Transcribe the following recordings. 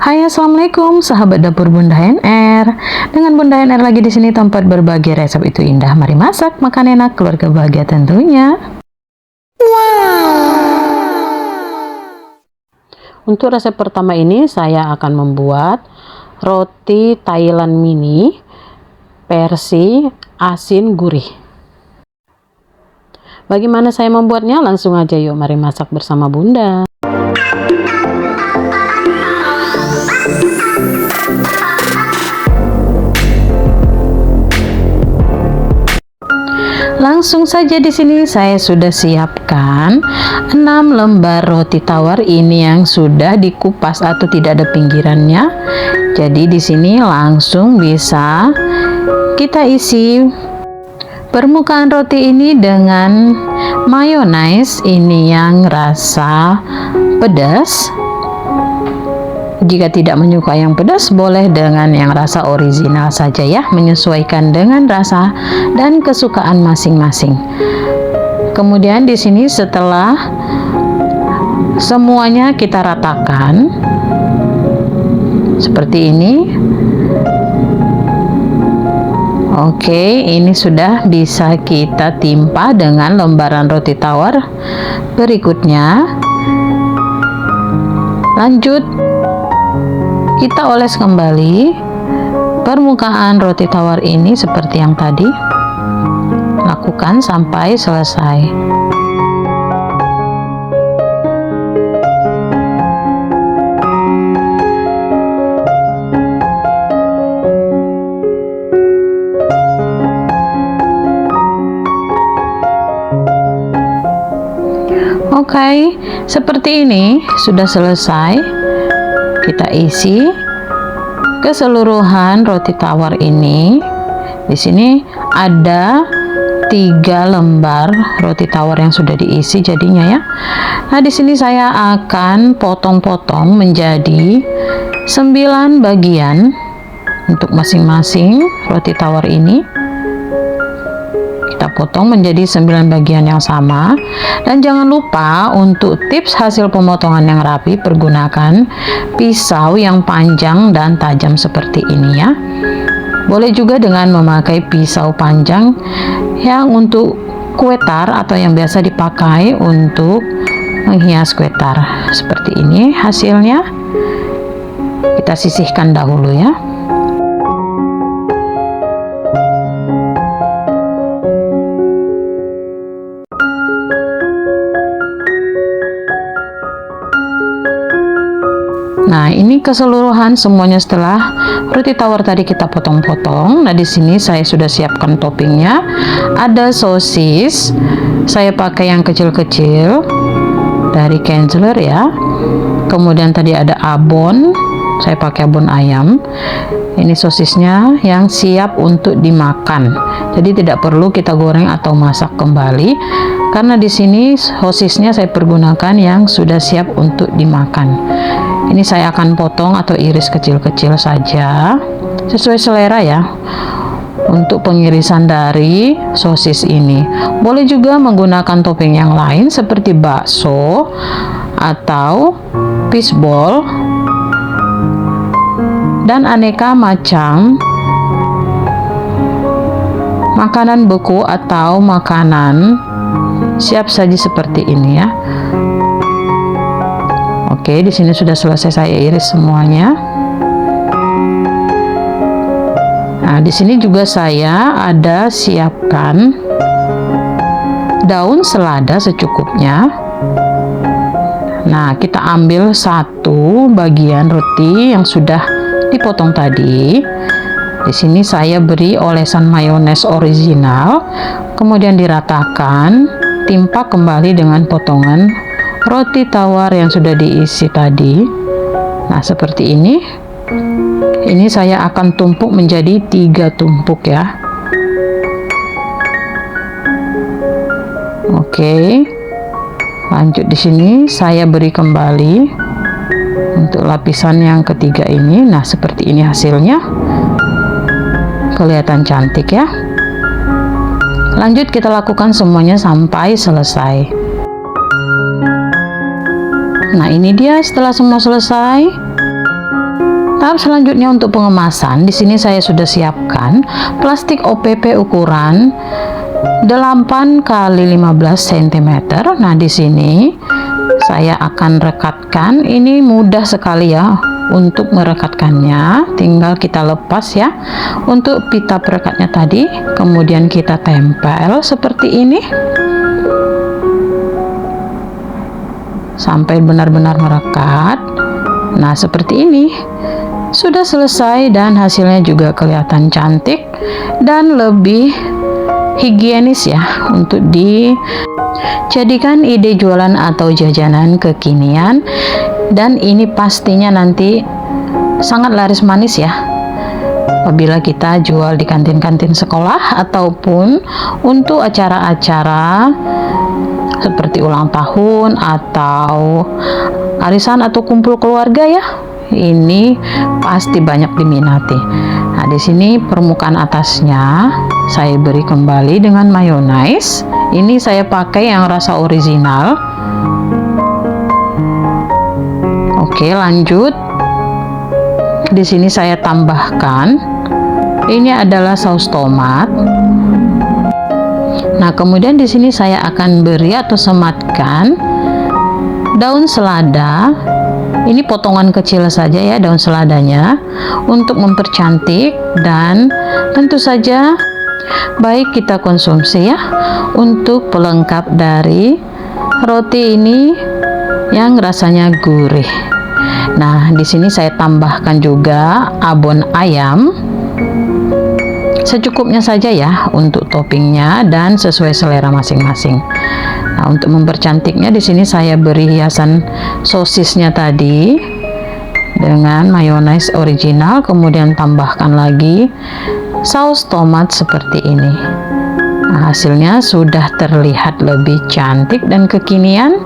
Hai, assalamualaikum sahabat dapur Bunda HNR. Dengan Bunda HNR lagi di sini, tempat berbagi resep itu indah. Mari masak, makan enak, keluarga bahagia tentunya. Untuk resep pertama ini saya akan membuat roti Thailand mini versi asin gurih. Bagaimana saya membuatnya? Langsung aja yuk, mari masak bersama Bunda. Langsung saja di sini saya sudah siapkan 6 lembar roti tawar ini yang sudah dikupas atau tidak ada pinggirannya. Jadi di sini langsung bisa kita isi permukaan roti ini dengan mayones ini yang rasa pedas. Jika tidak menyukai yang pedas, boleh dengan yang rasa original saja ya, menyesuaikan dengan rasa dan kesukaan masing-masing. Kemudian di sini setelah semuanya kita ratakan seperti ini. Oke, ini sudah bisa kita timpa dengan lembaran roti tawar berikutnya. Lanjut, kita oles kembali permukaan roti tawar ini seperti yang tadi. Lakukan sampai selesai. Oke, seperti ini sudah selesai. Kita isi keseluruhan roti tawar ini. Di sini ada 3 lembar roti tawar yang sudah diisi jadinya ya. Nah, di sini saya akan potong-potong menjadi 9 bagian untuk masing-masing roti tawar ini. Kita potong menjadi 9 bagian yang sama. Dan jangan lupa untuk tips hasil pemotongan yang rapi, pergunakan pisau yang panjang dan tajam seperti ini ya. Boleh juga dengan memakai pisau panjang yang untuk kue tar atau yang biasa dipakai untuk menghias kue tar. Seperti ini hasilnya. Kita sisihkan dahulu ya. Nah, ini keseluruhan semuanya setelah roti tawar tadi kita potong-potong. Nah, di sini saya sudah siapkan toppingnya. Ada sosis, saya pakai yang kecil-kecil dari Kienzler ya. Kemudian tadi ada abon, saya pakai abon ayam. Ini sosisnya yang siap untuk dimakan. Jadi tidak perlu kita goreng atau masak kembali. Karena di sini sosisnya saya pergunakan yang sudah siap untuk dimakan. Ini saya akan potong atau iris kecil-kecil saja, sesuai selera ya. Untuk pengirisan dari sosis ini, boleh juga menggunakan topping yang lain seperti bakso atau fishball dan aneka macam makanan beku atau makanan siap saji seperti ini ya. Oke, di sini sudah selesai saya iris semuanya. Nah, di sini juga saya ada siapkan daun selada secukupnya. Nah, kita ambil 1 bagian roti yang sudah dipotong tadi. Di sini saya beri olesan mayones original, kemudian diratakan, timpa kembali dengan potongan roti tawar yang sudah diisi tadi. Nah, seperti ini. Ini saya akan tumpuk menjadi 3 tumpuk ya. Oke. Lanjut di sini saya beri kembali untuk lapisan yang ketiga ini. Nah, seperti ini hasilnya. Kelihatan cantik ya. Lanjut kita lakukan semuanya sampai selesai. Nah, ini dia setelah semua selesai. Tahap selanjutnya untuk pengemasan, di sini saya sudah siapkan plastik OPP ukuran 8 kali 15 cm. Nah, di sini saya akan rekatkan. Ini mudah sekali ya untuk merekatkannya, tinggal kita lepas ya untuk pita perekatnya tadi, kemudian kita tempel seperti ini sampai benar-benar merekat. Nah, seperti ini sudah selesai dan hasilnya juga kelihatan cantik dan lebih higienis ya untuk dijadikan ide jualan atau jajanan kekinian. Dan ini pastinya nanti sangat laris manis ya apabila kita jual di kantin-kantin sekolah ataupun untuk acara-acara seperti ulang tahun atau arisan atau kumpul keluarga ya. Ini pasti banyak diminati. Nah, di sini permukaan atasnya saya beri kembali dengan mayonnaise. Ini saya pakai yang rasa original. Oke, lanjut. Di sini saya tambahkan, ini adalah saus tomat. Nah, kemudian di sini saya akan beri atau sematkan daun selada. Ini potongan kecil saja ya daun seladanya untuk mempercantik, dan tentu saja baik kita konsumsi ya untuk pelengkap dari roti ini yang rasanya gurih. Nah, di sini saya tambahkan juga abon ayam secukupnya saja ya untuk toppingnya dan sesuai selera masing-masing. Nah, untuk mempercantiknya di sini saya beri hiasan sosisnya tadi dengan mayonnaise original, kemudian tambahkan lagi saus tomat seperti ini. Nah, hasilnya sudah terlihat lebih cantik dan kekinian.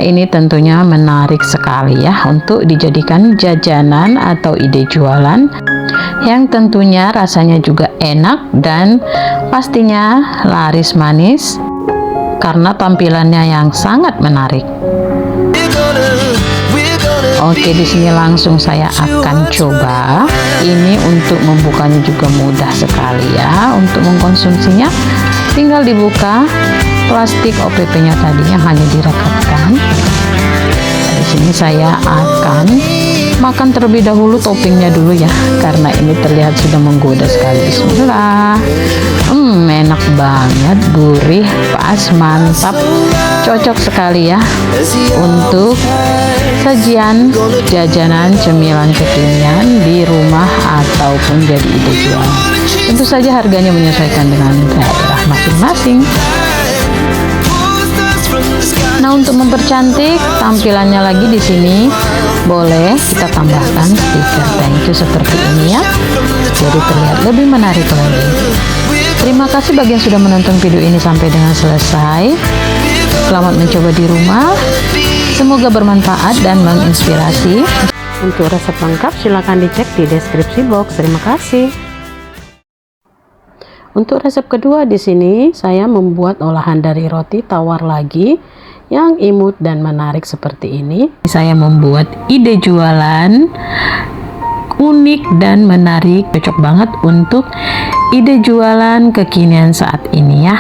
Ini tentunya menarik sekali ya untuk dijadikan jajanan atau ide jualan yang tentunya rasanya juga enak dan pastinya laris manis karena tampilannya yang sangat menarik. Oke, di sini langsung saya akan coba. Ini untuk membukanya juga mudah sekali ya untuk mengkonsumsinya. Tinggal dibuka plastik OPP-nya tadinya hanya direkatkan. Di sini saya akan makan terlebih dahulu toppingnya dulu ya, karena ini terlihat sudah menggoda sekali. Bismillah. Enak banget, gurih, pas, mantap, cocok sekali ya untuk sajian jajanan cemilan kekinian di rumah ataupun jadi ide jualan. Tentu saja harganya menyesuaikan dengan daerah masing-masing. Nah, untuk mempercantik tampilannya lagi di sini boleh kita tambahkan stiker thank you seperti ini ya, jadi terlihat lebih menarik lagi. Terima kasih bagi yang sudah menonton video ini sampai dengan selesai. Selamat mencoba di rumah. Semoga bermanfaat dan menginspirasi. Untuk resep lengkap silakan dicek di deskripsi box. Terima kasih. Untuk resep kedua di sini saya membuat olahan dari roti tawar lagi yang imut dan menarik seperti ini. Saya membuat ide jualan unik dan menarik, cocok banget untuk ide jualan kekinian saat ini ya.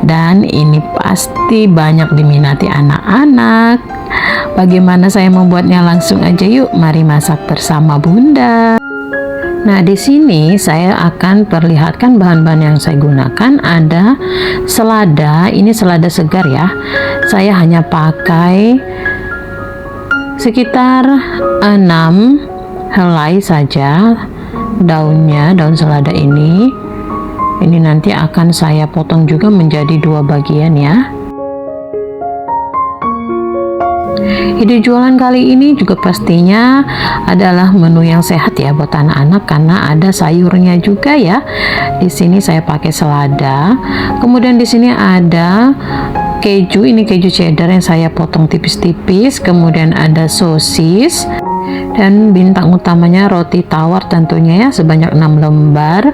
Dan ini pasti banyak diminati anak-anak. Bagaimana saya membuatnya? Langsung aja yuk, mari masak bersama Bunda. Nah, di sini saya akan perlihatkan bahan-bahan yang saya gunakan. Ada selada, ini selada segar ya. Saya hanya pakai sekitar 6 helai saja daunnya, daun selada ini. Ini nanti akan saya potong juga menjadi 2 bagian ya. Ide jualan kali ini juga pastinya adalah menu yang sehat ya buat anak-anak karena ada sayurnya juga ya. Di sini saya pakai selada. Kemudian di sini ada keju, ini keju cheddar yang saya potong tipis-tipis. Kemudian ada sosis. Dan bintang utamanya roti tawar tentunya ya, sebanyak 6 lembar.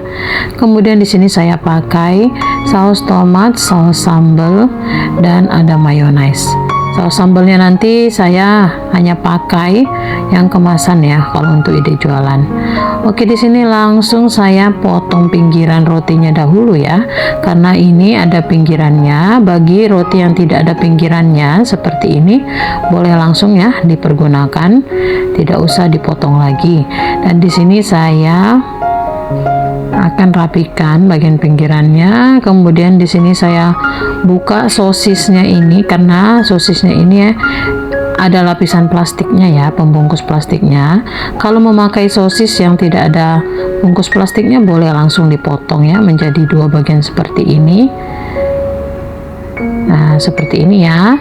Kemudian di sini saya pakai saus tomat, saus sambal, dan ada mayonnaise. Saus sambalnya nanti saya hanya pakai yang kemasan ya kalau untuk ide jualan. Oke, di sini langsung saya potong pinggiran rotinya dahulu ya, karena ini ada pinggirannya. Bagi roti yang tidak ada pinggirannya seperti ini, boleh langsung ya dipergunakan, tidak usah dipotong lagi. Dan di sini saya akan rapikan bagian pinggirannya. Kemudian di sini saya buka sosisnya ini, karena sosisnya ini ya ada lapisan plastiknya ya, pembungkus plastiknya. Kalau memakai sosis yang tidak ada bungkus plastiknya, boleh langsung dipotong ya menjadi dua bagian seperti ini. Nah, seperti ini ya.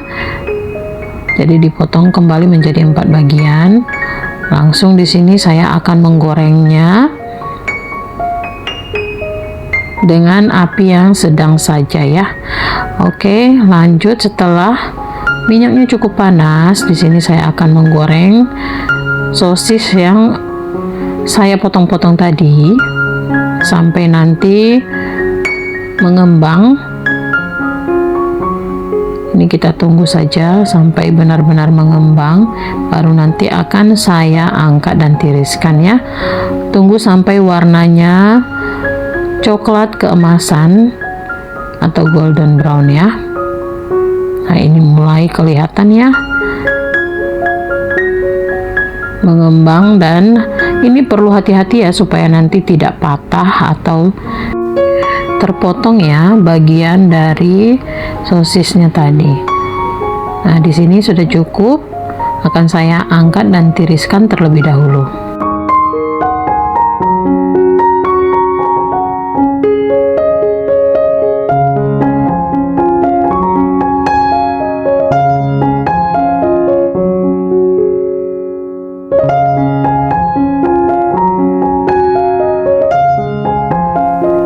Jadi dipotong kembali menjadi 4 bagian. Langsung di sini saya akan menggorengnya dengan api yang sedang saja ya. Oke, lanjut. Setelah minyaknya cukup panas, di sini saya akan menggoreng sosis yang saya potong-potong tadi sampai nanti mengembang. Ini kita tunggu saja sampai benar-benar mengembang, baru nanti akan saya angkat dan tiriskan ya. Tunggu sampai warnanya coklat keemasan atau golden brown ya. Nah, ini mulai kelihatan ya mengembang, dan ini perlu hati-hati ya supaya nanti tidak patah atau terpotong ya bagian dari sosisnya tadi. Nah, di sini sudah cukup, akan saya angkat dan tiriskan terlebih dahulu.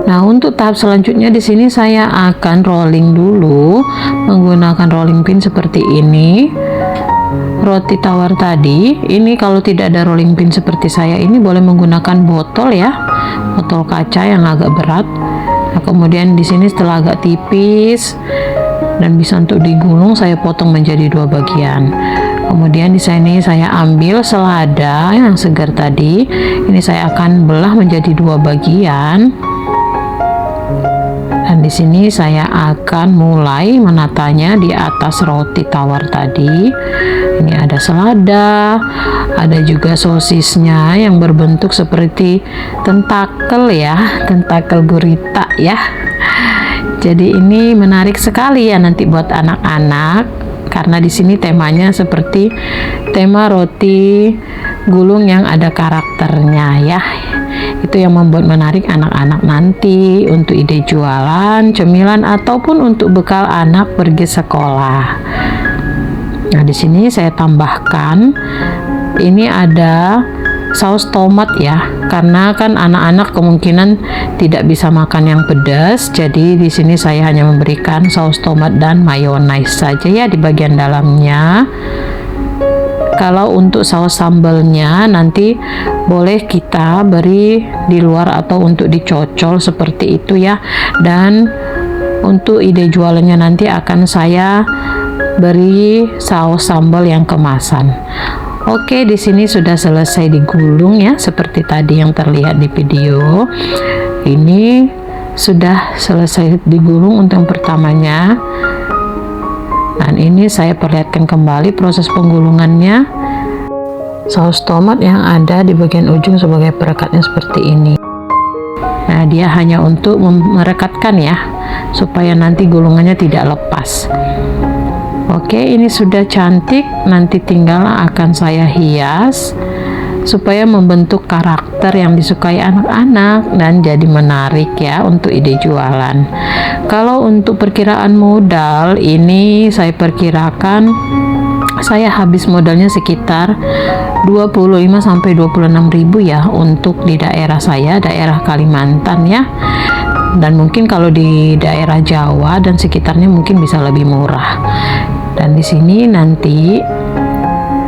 Nah, untuk tahap selanjutnya di sini saya akan rolling dulu menggunakan rolling pin seperti ini. Roti tawar tadi, ini kalau tidak ada rolling pin seperti saya ini boleh menggunakan botol ya, botol kaca yang agak berat. Nah, kemudian di sini setelah agak tipis dan bisa untuk digulung, saya potong menjadi 2 bagian. Kemudian di sini saya ambil selada yang segar tadi, ini saya akan belah menjadi 2 bagian. Dan di sini saya akan mulai menatanya di atas roti tawar tadi. Ini ada selada, ada juga sosisnya yang berbentuk seperti tentakel ya, tentakel gurita ya. Jadi ini menarik sekali ya nanti buat anak-anak, karena di sini temanya seperti tema roti gulung yang ada karakternya ya. Itu yang membuat menarik anak-anak nanti untuk ide jualan, cemilan, ataupun untuk bekal anak pergi sekolah. Nah, di sini saya tambahkan ini ada saus tomat ya, karena kan anak-anak kemungkinan tidak bisa makan yang pedas. Jadi di sini saya hanya memberikan saus tomat dan mayonaise saja ya di bagian dalamnya. Kalau untuk saus sambalnya nanti boleh kita beri di luar atau untuk dicocol seperti itu ya. Dan untuk ide jualannya nanti akan saya beri saus sambal yang kemasan. Oke, di sini sudah selesai digulung ya, seperti tadi yang terlihat di video. Ini sudah selesai digulung untuk yang pertamanya. Dan ini saya perlihatkan kembali proses penggulungannya. Saus tomat yang ada di bagian ujung sebagai perekatnya seperti ini. Nah, dia hanya untuk merekatkan ya, supaya nanti gulungannya tidak lepas. Oke, ini sudah cantik. Nanti tinggal akan saya hias supaya membentuk karakter yang disukai anak-anak dan jadi menarik ya untuk ide jualan. Kalau untuk perkiraan modal, ini saya perkirakan saya habis modalnya sekitar 25 sampai 26 ribu ya untuk di daerah saya, daerah Kalimantan ya. Dan mungkin kalau di daerah Jawa dan sekitarnya mungkin bisa lebih murah. Dan di sini nanti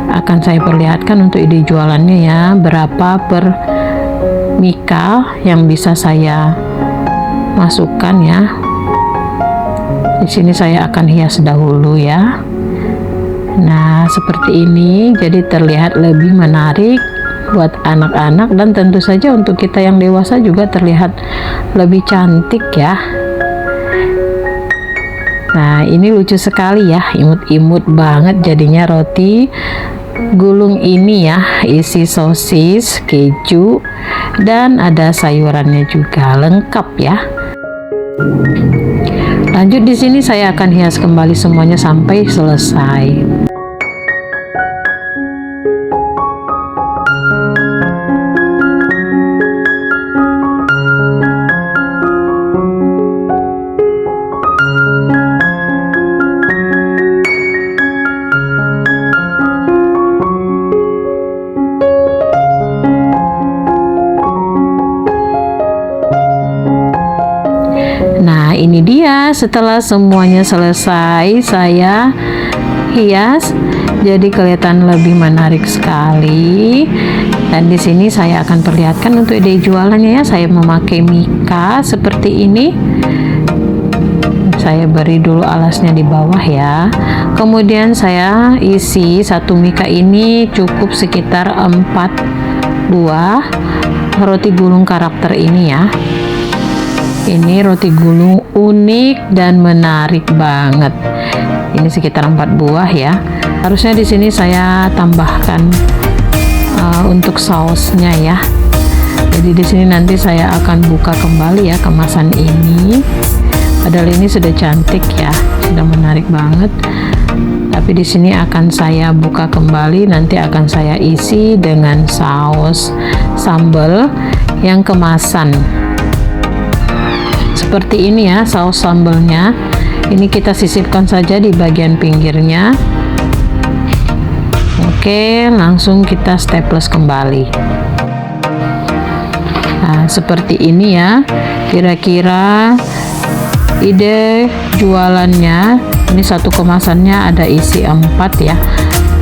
akan saya perlihatkan untuk ide jualannya ya, berapa per mika yang bisa saya masukkan ya. Di sini saya akan hias dahulu ya. Nah, seperti ini jadi terlihat lebih menarik buat anak-anak, dan tentu saja untuk kita yang dewasa juga terlihat lebih cantik ya. Nah, ini lucu sekali ya, imut-imut banget jadinya roti gulung ini ya, isi sosis, keju, dan ada sayurannya juga, lengkap ya. Lanjut, di sini saya akan hias kembali semuanya sampai selesai. Nah, ini dia, setelah semuanya selesai saya hias jadi kelihatan lebih menarik sekali. Dan di sini saya akan perlihatkan untuk ide jualannya ya. Saya memakai mika seperti ini. Saya beri dulu alasnya di bawah ya. Kemudian saya isi satu mika ini cukup sekitar 4 buah roti gulung karakter ini ya. Ini roti gulung unik dan menarik banget. Ini sekitar 4 buah ya. Harusnya di sini saya tambahkan untuk sausnya ya. Jadi di sini nanti saya akan buka kembali ya kemasan ini. Padahal ini sudah cantik ya, sudah menarik banget. Tapi di sini akan saya buka kembali, nanti akan saya isi dengan saus sambal yang kemasan. Seperti ini ya saus sambalnya. Ini kita sisipkan saja di bagian pinggirnya. Oke, langsung kita staples kembali. Nah, seperti ini ya kira-kira ide jualannya. Ini satu kemasannya ada isi 4 ya,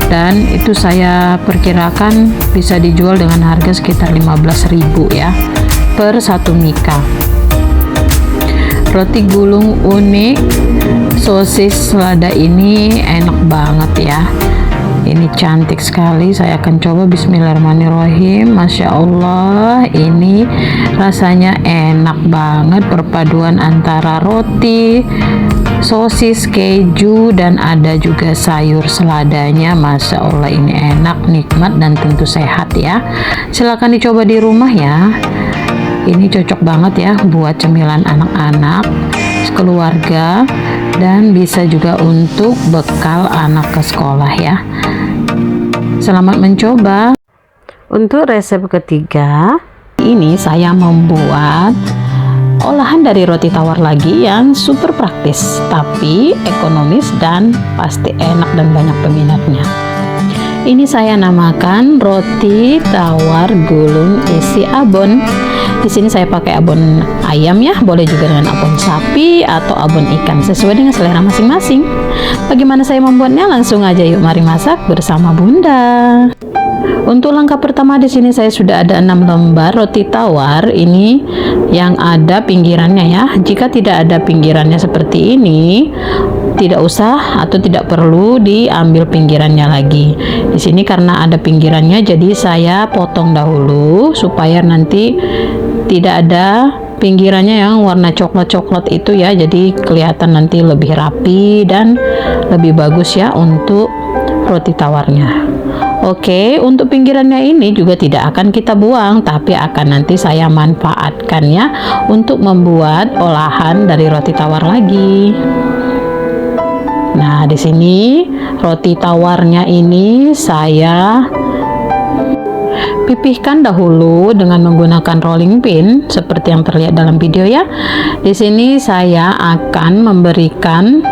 dan itu saya perkirakan bisa dijual dengan harga sekitar 15.000 ya per satu mika. Roti gulung unik sosis lada ini enak banget ya. Ini cantik sekali. Saya akan coba. Bismillahirrahmanirrahim. Masya Allah, ini rasanya enak banget, perpaduan antara roti, sosis, keju, dan ada juga sayur seladanya. Masya Allah, ini enak, nikmat, dan tentu sehat ya. Silahkan dicoba di rumah ya. Ini cocok banget ya buat cemilan anak-anak, keluarga, dan bisa juga untuk bekal anak ke sekolah ya. Selamat mencoba. Untuk resep ketiga, ini saya membuat olahan dari roti tawar lagi yang super praktis, tapi ekonomis dan pasti enak dan banyak peminatnya. Ini saya namakan roti tawar gulung isi abon. Di sini saya pakai abon ayam ya, boleh juga dengan abon sapi atau abon ikan, sesuai dengan selera masing-masing. Bagaimana saya membuatnya? Langsung aja yuk, mari masak bersama Bunda. Untuk langkah pertama di sini saya sudah ada 6 lembar roti tawar ini yang ada pinggirannya ya. Jika tidak ada pinggirannya seperti ini, tidak usah atau tidak perlu diambil pinggirannya lagi. Di sini karena ada pinggirannya, jadi saya potong dahulu supaya nanti tidak ada pinggirannya yang warna coklat-coklat itu ya. Jadi kelihatan nanti lebih rapi dan lebih bagus ya untuk roti tawarnya. Oke, untuk pinggirannya ini juga tidak akan kita buang, tapi akan nanti saya manfaatkan ya untuk membuat olahan dari roti tawar lagi. Nah, di sini roti tawarnya ini saya pipihkan dahulu dengan menggunakan rolling pin seperti yang terlihat dalam video ya. Di sini saya akan memberikan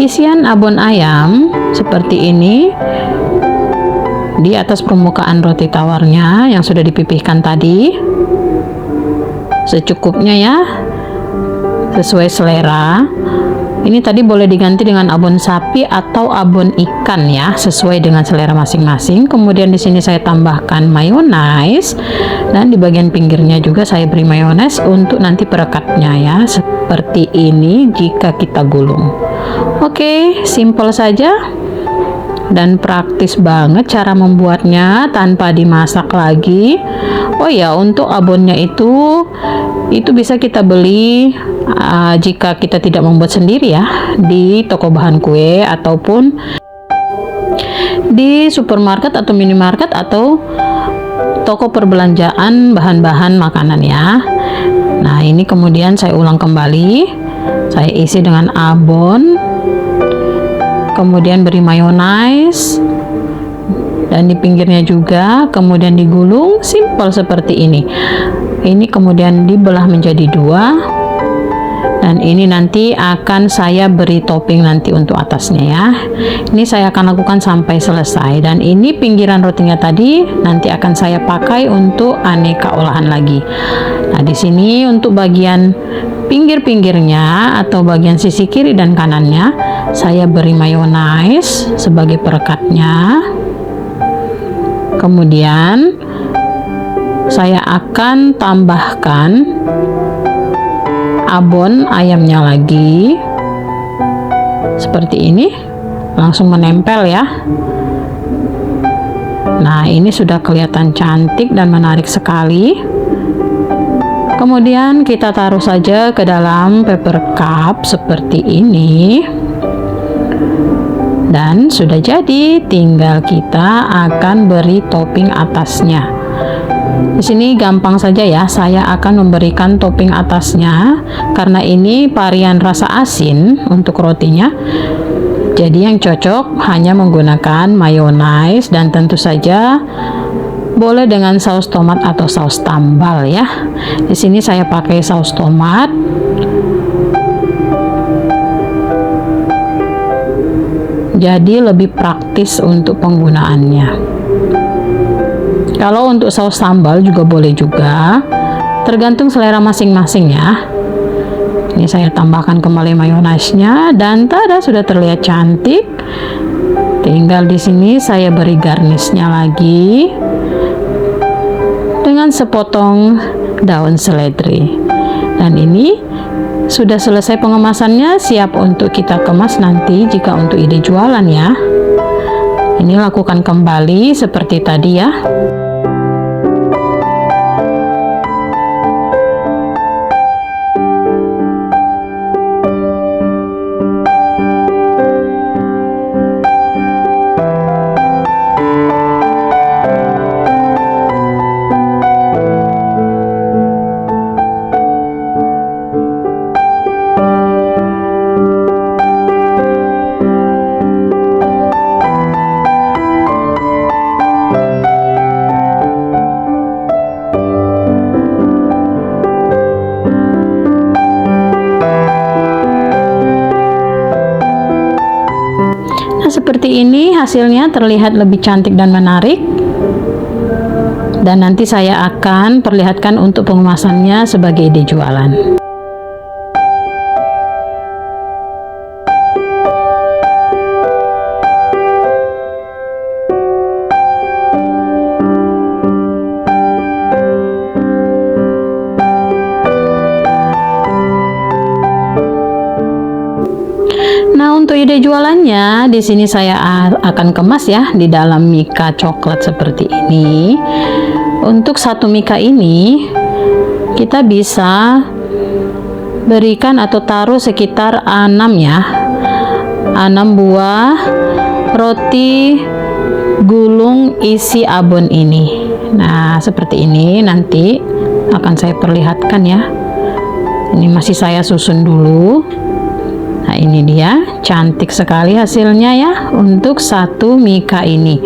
isian abon ayam seperti ini di atas permukaan roti tawarnya yang sudah dipipihkan tadi, secukupnya ya, sesuai selera. Ini tadi boleh diganti dengan abon sapi atau abon ikan ya, sesuai dengan selera masing-masing. Kemudian di sini saya tambahkan mayones, dan di bagian pinggirnya juga saya beri mayones untuk nanti perekatnya ya, seperti ini jika kita gulung. Oke, simple saja. dan praktis banget cara membuatnya tanpa dimasak lagi. Oh ya, untuk abonnya itu bisa kita beli jika kita tidak membuat sendiri ya, di toko bahan kue ataupun di supermarket atau minimarket atau toko perbelanjaan bahan-bahan makanan ya. Nah, ini kemudian saya ulang kembali, saya isi dengan abon, kemudian beri mayonaise, dan di pinggirnya juga kemudian digulung, simpel seperti ini. Ini kemudian dibelah menjadi dua, dan ini nanti akan saya beri topping nanti untuk atasnya ya. Ini saya akan lakukan sampai selesai, dan ini pinggiran rotinya tadi nanti akan saya pakai untuk aneka olahan lagi. Nah, di sini untuk bagian pinggir-pinggirnya atau bagian sisi kiri dan kanannya saya beri mayonaise sebagai perekatnya. Kemudian saya akan tambahkan abon ayamnya lagi seperti ini, langsung menempel ya. Nah, ini sudah kelihatan cantik dan menarik sekali. Kemudian kita taruh saja ke dalam paper cup seperti ini, dan sudah jadi, tinggal kita akan beri topping atasnya. Di sini gampang saja ya, saya akan memberikan topping atasnya karena ini varian rasa asin untuk rotinya. Jadi yang cocok hanya menggunakan mayonaise, dan tentu saja boleh dengan saus tomat atau saus tambal ya. Di sini saya pakai saus tomat. Jadi lebih praktis untuk penggunaannya. Kalau untuk saus sambal juga boleh juga, tergantung selera masing-masing ya. Ini saya tambahkan kembali mayonaise-nya, dan tada, sudah terlihat cantik. Tinggal di sini saya beri garnish-nya lagi dengan sepotong daun seledri. Dan ini sudah selesai pengemasannya, siap untuk kita kemas nanti jika untuk ide jualan ya. Ini lakukan kembali seperti tadi ya. Seperti ini hasilnya terlihat lebih cantik dan menarik, dan nanti saya akan perlihatkan untuk pengemasannya sebagai ide jualan. Nah, untuk ide jualannya di sini saya akan kemas ya di dalam mika coklat seperti ini. Untuk satu mika ini kita bisa berikan atau taruh sekitar 6 ya. 6 buah roti gulung isi abon ini. Nah, seperti ini nanti akan saya perlihatkan ya. Ini masih saya susun dulu. Nah, ini dia, cantik sekali hasilnya ya untuk satu mika ini.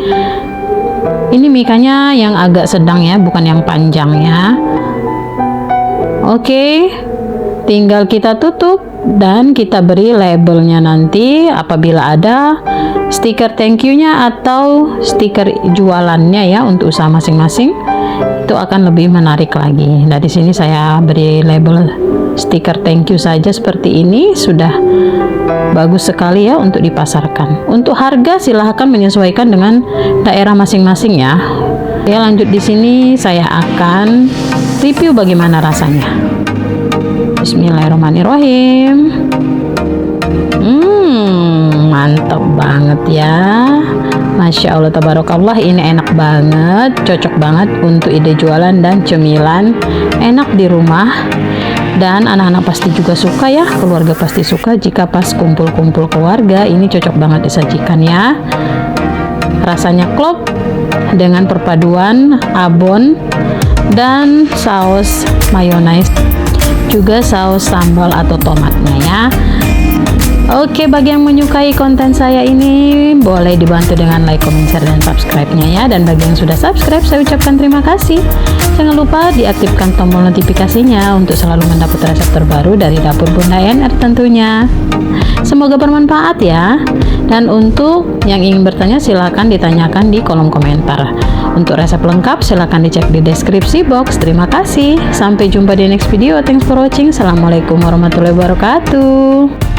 Ini mikanya yang agak sedang ya, bukan yang panjang ya. Oke, tinggal kita tutup dan kita beri labelnya nanti apabila ada stiker thank you-nya atau stiker jualannya ya untuk usaha masing-masing. Itu akan lebih menarik lagi. Nah, di sini saya beri label stiker thank you saja seperti ini, sudah bagus sekali ya untuk dipasarkan. Untuk harga silahkan menyesuaikan dengan daerah masing-masing ya. Ya, lanjut di sini saya akan review bagaimana rasanya. Bismillahirrahmanirrahim. Mantap banget ya. Masya Allah tabarakallah, ini enak banget, cocok banget untuk ide jualan dan cemilan, enak di rumah. Dan anak-anak pasti juga suka ya, keluarga pasti suka jika pas kumpul-kumpul keluarga, ini cocok banget disajikan ya. Rasanya klop dengan perpaduan abon dan saus mayonaise, juga saus sambal atau tomatnya ya. Oke, bagi yang menyukai konten saya ini, boleh dibantu dengan like, comment, share, dan subscribe-nya ya. Dan bagi yang sudah subscribe, saya ucapkan terima kasih. Jangan lupa diaktifkan tombol notifikasinya untuk selalu mendapat resep terbaru dari dapur Bunda NR tentunya. Semoga bermanfaat ya. Dan untuk yang ingin bertanya, silahkan ditanyakan di kolom komentar. Untuk resep lengkap, silahkan dicek di deskripsi box. Terima kasih. Sampai jumpa di next video. Thanks for watching. Assalamualaikum warahmatullahi wabarakatuh.